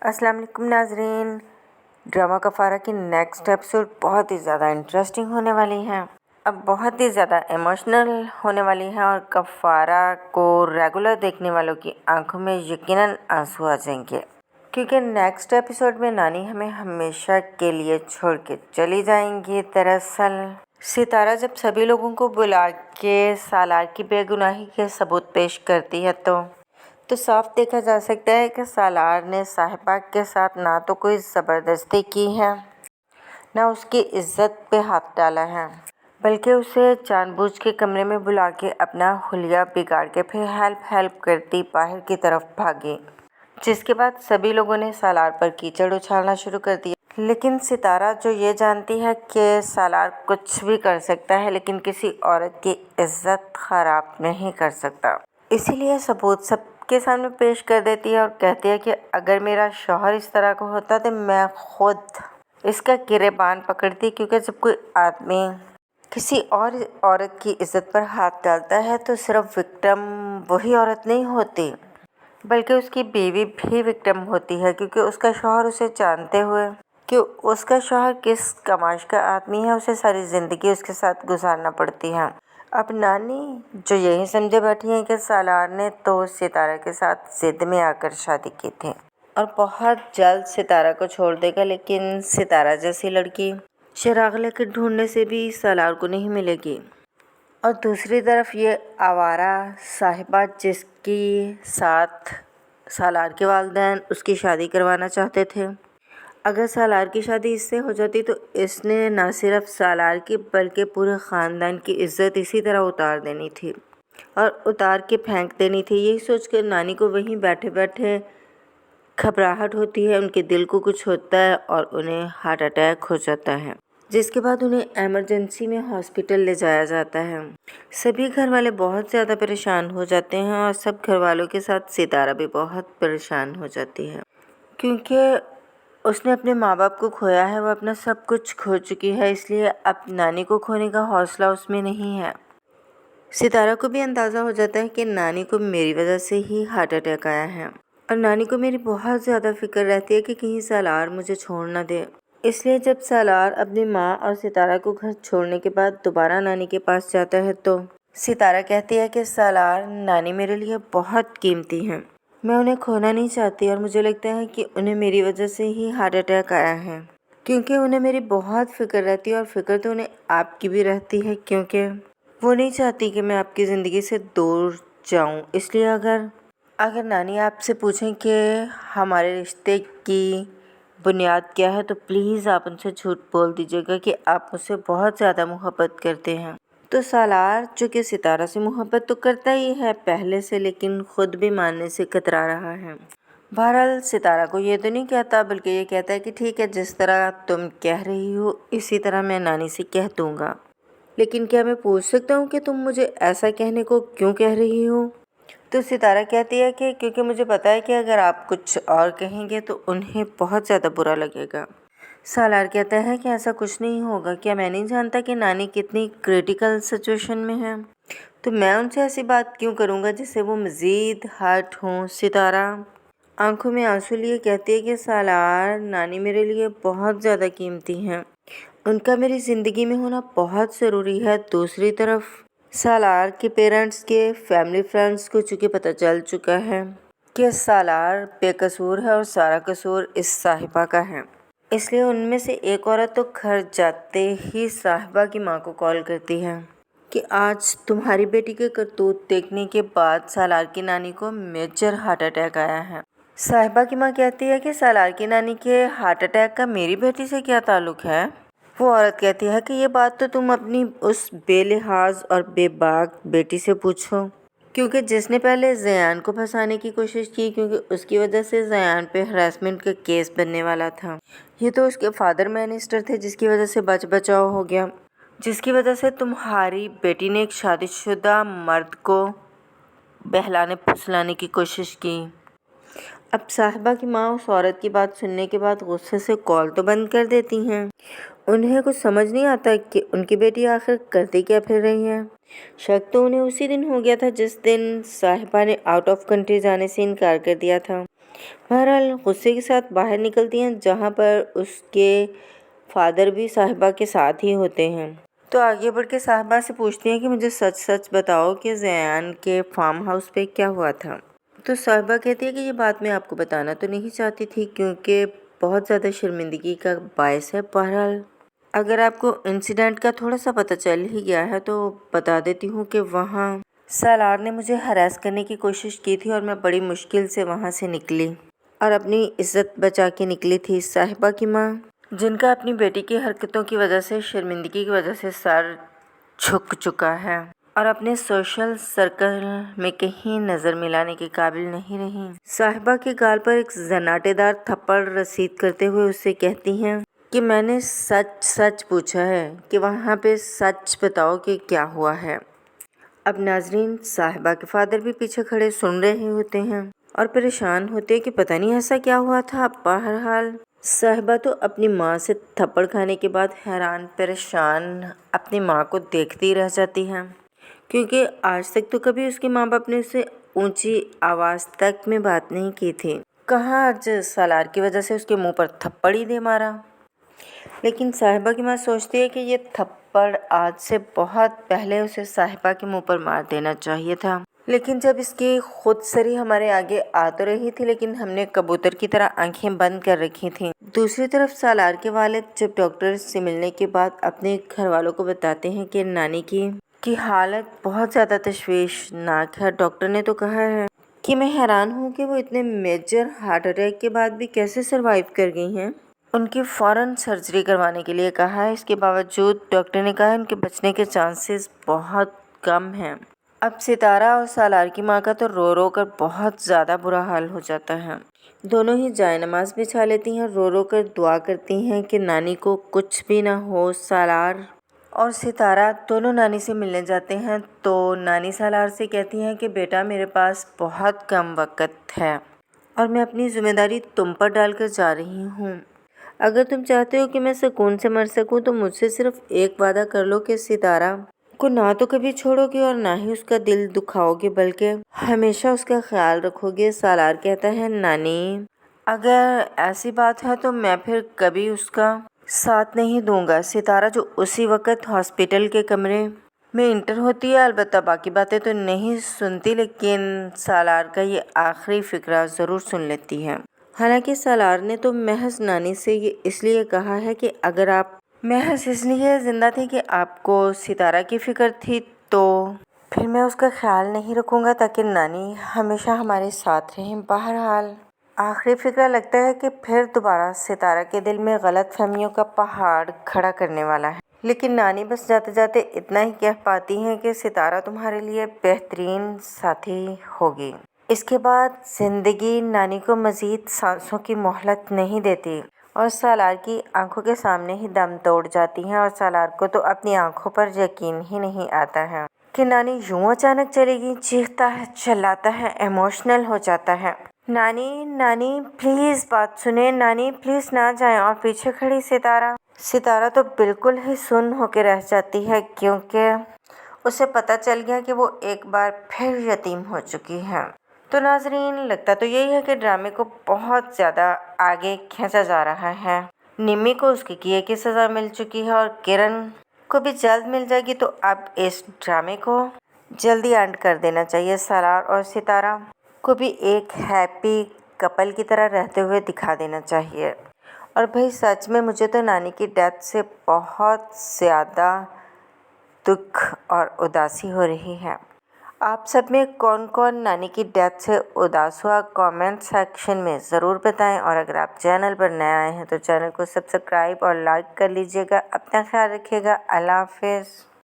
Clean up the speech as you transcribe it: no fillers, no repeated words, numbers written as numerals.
अस्सलाम वालेकुम नाजरीन। ड्रामा कफ़ारा की नेक्स्ट एपिसोड बहुत ही ज़्यादा इंटरेस्टिंग होने वाली है। अब बहुत ही ज़्यादा इमोशनल होने वाली है और कफ़ारा को रेगुलर देखने वालों की आंखों में यकीनन आंसू आ जाएंगे, क्योंकि नेक्स्ट एपिसोड में नानी हमें हमेशा के लिए छोड़ के चली जाएंगी। दरअसल सितारा जब सभी लोगों को बुला के सालार की बेगुनाही के सबूत पेश करती है तो साफ देखा जा सकता है कि सालार ने साहिबा के साथ ना तो कोई ज़बरदस्ती की है, ना उसकी इज्जत पे हाथ डाला है, बल्कि उसे जानबूझ के कमरे में बुला के अपना हुलिया बिगाड़ के फिर हेल्प करती बाहर की तरफ भागी, जिसके बाद सभी लोगों ने सालार पर कीचड़ उछालना शुरू कर दिया। लेकिन सितारा जो ये जानती है कि सालार कुछ भी कर सकता है लेकिन किसी औरत की इज्जत ख़राब नहीं कर सकता, इसीलिए सबूत सबके सामने पेश कर देती है और कहती है कि अगर मेरा शौहर इस तरह का होता तो मैं खुद इसका गिरेबान पकड़ती, क्योंकि जब कोई आदमी किसी और औरत की इज्जत पर हाथ डालता है तो सिर्फ विक्टिम वही औरत नहीं होती बल्कि उसकी बीवी भी विक्टिम होती है, क्योंकि उसका शौहर उसे जानते हुए कि उसका शौहर किस कमाश का आदमी है उसे सारी ज़िंदगी उसके साथ गुजारना पड़ती है। अब नानी जो यही समझे बैठी हैं कि सालार ने तो सितारा के साथ ज़िद में आकर शादी की थी और बहुत जल्द सितारा को छोड़ देगा, लेकिन सितारा जैसी लड़की चिराग लेकर ढूंढने से भी सालार को नहीं मिलेगी। और दूसरी तरफ ये आवारा साहिबा जिसकी साथ सालार के वालिदैन उसकी शादी करवाना चाहते थे, अगर सालार की शादी इससे हो जाती तो इसने न सिर्फ सालार की बल्कि पूरे ख़ानदान की इज्जत इसी तरह उतार देनी थी और उतार के फेंक देनी थी। यही सोचकर नानी को वहीं बैठे बैठे घबराहट होती है, उनके दिल को कुछ होता है और उन्हें हार्ट अटैक हो जाता है, जिसके बाद उन्हें एमरजेंसी में हॉस्पिटल ले जाया जाता है। सभी घर वाले बहुत ज़्यादा परेशान हो जाते हैं और सब घर वालों के साथ सितारा भी बहुत परेशान हो जाती है, क्योंकि उसने अपने माँ बाप को खोया है, वो अपना सब कुछ खो चुकी है, इसलिए अब नानी को खोने का हौसला उसमें नहीं है। सितारा को भी अंदाज़ा हो जाता है कि नानी को मेरी वजह से ही हार्ट अटैक आया है और नानी को मेरी बहुत ज़्यादा फिक्र रहती है कि कहीं सालार मुझे छोड़ ना दे। इसलिए जब सालार अपनी माँ और सितारा को घर छोड़ने के बाद दोबारा नानी के पास जाता है तो सितारा कहती है कि सालार नानी मेरे लिए बहुत कीमती हैं, मैं उन्हें खोना नहीं चाहती और मुझे लगता है कि उन्हें मेरी वजह से ही हार्ट अटैक आया है, क्योंकि उन्हें मेरी बहुत फ़िक्र रहती है और फ़िक्र तो उन्हें आपकी भी रहती है, क्योंकि वो नहीं चाहती कि मैं आपकी ज़िंदगी से दूर जाऊं। इसलिए अगर नानी आपसे पूछें कि हमारे रिश्ते की बुनियाद क्या है तो प्लीज़ आप उनसे झूठ बोल दीजिएगा कि आप मुझसे बहुत ज़्यादा मोहब्बत करते हैं। तो सालार जो कि सितारा से मोहब्बत तो करता ही है पहले से, लेकिन ख़ुद भी मानने से कतरा रहा है। बहरहाल सितारा को ये तो नहीं कहता, बल्कि ये कहता है कि ठीक है, जिस तरह तुम कह रही हो इसी तरह मैं नानी से कह दूँगा, लेकिन क्या मैं पूछ सकता हूँ कि तुम मुझे ऐसा कहने को क्यों कह रही हो? तो सितारा कहती है कि क्योंकि मुझे पता है कि अगर आप कुछ और कहेंगे तो उन्हें बहुत ज़्यादा बुरा लगेगा। सालार कहता है कि ऐसा कुछ नहीं होगा, क्या मैं नहीं जानता कि नानी कितनी क्रिटिकल सिचुएशन में है, तो मैं उनसे ऐसी बात क्यों करूँगा जिससे वो मज़ीद हर्ट हों। सितारा आंखों में आंसू लिए कहती है कि सालार नानी मेरे लिए बहुत ज़्यादा कीमती हैं, उनका मेरी ज़िंदगी में होना बहुत ज़रूरी है। दूसरी तरफ सालार के पेरेंट्स के फैमिली फ्रेंड्स को चूँकि पता चल चुका है कि सालार बेकसूर है और सारा कसूर इस साहिबा का है, इसलिए उनमें से एक औरत तो घर जाते ही साहिबा की माँ को कॉल करती है कि आज तुम्हारी बेटी के करतूत देखने के बाद सालार की नानी को मेजर हार्ट अटैक आया है। साहिबा की माँ कहती है कि सालार की नानी के हार्ट अटैक का मेरी बेटी से क्या ताल्लुक़ है? वो औरत कहती है कि ये बात तो तुम अपनी उस बेलिहाज और बेबाक बेटी से पूछो, क्योंकि जिसने पहले ज़यान को फंसाने की कोशिश की, क्योंकि उसकी वजह से ज़यान पे हरासमेंट का केस बनने वाला था। ये तो उसके फादर मिनिस्टर थे जिसकी वजह से बचाव हो गया, जिसकी वजह से तुम्हारी बेटी ने एक शादीशुदा मर्द को बहलाने फुसलाने की कोशिश की। अब साहिबा की माँ उस औरत की बात सुनने के बाद गुस्से से कॉल तो बंद कर देती हैं। उन्हें कुछ समझ नहीं आता कि उनकी बेटी आखिर करती क्या फिर रही है। शक तो उन्हें उसी दिन हो गया था जिस दिन साहिबा ने आउट ऑफ कंट्री जाने से इनकार कर दिया था। बहरहाल गुस्से के साथ बाहर निकलती हैं, जहाँ पर उसके फादर भी साहिबा के साथ ही होते हैं। तो आगे बढ़ के साहिबा से पूछती हैं कि मुझे सच सच बताओ कि ज़यान के फार्म हाउस पे क्या हुआ था। तो साहिबा कहती है कि ये बात मैं आपको बताना तो नहीं चाहती थी, क्योंकि बहुत ज़्यादा शर्मिंदगी का बायस है। बहरहाल अगर आपको इंसिडेंट का थोड़ा सा पता चल ही गया है तो बता देती हूँ कि वहाँ सालार ने मुझे हरास करने की कोशिश की थी और मैं बड़ी मुश्किल से वहाँ से निकली और अपनी इज्जत बचा के निकली थी। साहिबा की माँ, जिनका अपनी बेटी की हरकतों की वजह से, शर्मिंदगी की वजह से सर झुक चुका है और अपने सोशल सर्कल में कहीं नज़र मिलाने के काबिल नहीं रही, साहिबा के गाल पर एक जनाटेदार थप्पड़ रसीद करते हुए उससे कहती हैं कि मैंने सच सच पूछा है कि वहाँ पे सच बताओ कि क्या हुआ है। अब नाजरीन, साहिबा के फादर भी पीछे खड़े सुन रहे होते हैं और परेशान होते हैं कि पता नहीं ऐसा क्या हुआ था। बहरहाल साहिबा तो अपनी माँ से थप्पड़ खाने के बाद हैरान परेशान अपनी माँ को देखती रह जाती हैं, क्योंकि आज तक तो कभी उसके माँ बाप ने उससे ऊंची आवाज़ तक में बात नहीं की थी। कहाँ आज सालार की वजह से उसके मुंह पर थप्पड़ ही दे मारा। लेकिन साहिबा की माँ सोचती है कि ये थप्पड़ आज से बहुत पहले उसे साहिबा के मुंह पर मार देना चाहिए था, लेकिन जब इसकी खुदसरी हमारे आगे आ तो रही थी, लेकिन हमने कबूतर की तरह आंखें बंद कर रखी थीं। दूसरी तरफ सालार के वालिद जब डॉक्टर से मिलने के बाद अपने घर वालों को बताते हैं कि नानी की हालत बहुत ज़्यादा तशवीशनाक है। डॉक्टर ने तो कहा है कि मैं हैरान हूँ कि वो इतने मेजर हार्ट अटैक के बाद भी कैसे सरवाइव कर गई हैं। उनकी फ़ौरन सर्जरी करवाने के लिए कहा है। इसके बावजूद डॉक्टर ने कहा है उनके बचने के चांसेस बहुत कम हैं। अब सितारा और सालार की माँ का तो रो रो कर बहुत ज़्यादा बुरा हाल हो जाता है। दोनों ही जाए नमाज बिछा लेती हैं, रो रो कर दुआ करती हैं कि नानी को कुछ भी ना हो। सालार और सितारा दोनों नानी से मिलने जाते हैं तो नानी सालार से कहती हैं कि बेटा, मेरे पास बहुत कम वक्त है और मैं अपनी जिम्मेदारी तुम पर डालकर जा रही हूँ। अगर तुम चाहते हो कि मैं सुकून से मर सकूं तो मुझसे सिर्फ एक वादा कर लो कि सितारा को ना तो कभी छोड़ोगे और ना ही उसका दिल दुखाओगे, बल्कि हमेशा उसका ख्याल रखोगे। सालार कहता है नानी, अगर ऐसी बात है तो मैं फिर कभी उसका साथ नहीं दूंगा। सितारा जो उसी वक्त हॉस्पिटल के कमरे में इंटर होती है, अलबत्ता बाकी बातें तो नहीं सुनती, लेकिन सालार का ये आखिरी फिक्रा ज़रूर सुन लेती है। हालांकि सालार ने तो महज नानी से ये इसलिए कहा है कि अगर आप महज इसलिए ज़िंदा थे कि आपको सितारा की फ़िक्र थी, तो फिर मैं उसका ख्याल नहीं रखूँगा ताकि नानी हमेशा हमारे साथ रहें। बहरहाल आखिरी फिक्रा लगता है कि फिर दोबारा सितारा के दिल में गलत फहमियों का पहाड़ खड़ा करने वाला है, लेकिन नानी बस जाते जाते इतना ही कह पाती हैं कि सितारा तुम्हारे लिए बेहतरीन साथी होगी। इसके बाद ज़िंदगी नानी को मज़ीद सांसों की मोहलत नहीं देती और सालार की आंखों के सामने ही दम तोड़ जाती हैं और सालार को तो अपनी आंखों पर यकीन ही नहीं आता है कि नानी यूं अचानक चलेगी। चीखता है, चिल्लाता है, इमोशनल हो जाता है, नानी नानी प्लीज़ बात सुने, नानी प्लीज़ ना जाएं। और पीछे खड़ी सितारा तो बिल्कुल ही सुन्न होकर रह जाती है, क्योंकि उसे पता चल गया कि वो एक बार फिर यतीम हो चुकी है। तो नाजरीन, लगता तो यही है कि ड्रामे को बहुत ज़्यादा आगे खींचा जा रहा है। निम्मी को उसके किए की सज़ा मिल चुकी है और किरण को भी जल्द मिल जाएगी, तो अब इस ड्रामे को जल्दी एंड कर देना चाहिए। सालार और सितारा को भी एक हैप्पी कपल की तरह रहते हुए दिखा देना चाहिए। और भाई सच में मुझे तो नानी की डेथ से बहुत ज़्यादा दुख और उदासी हो रही है। आप सब में कौन कौन नानी की डेथ से उदास हुआ, कमेंट सेक्शन में ज़रूर बताएं। और अगर आप चैनल पर नए आए हैं तो चैनल को सब्सक्राइब और लाइक कर लीजिएगा। अपना ख्याल रखिएगा। अल्लाह हाफ़िज़।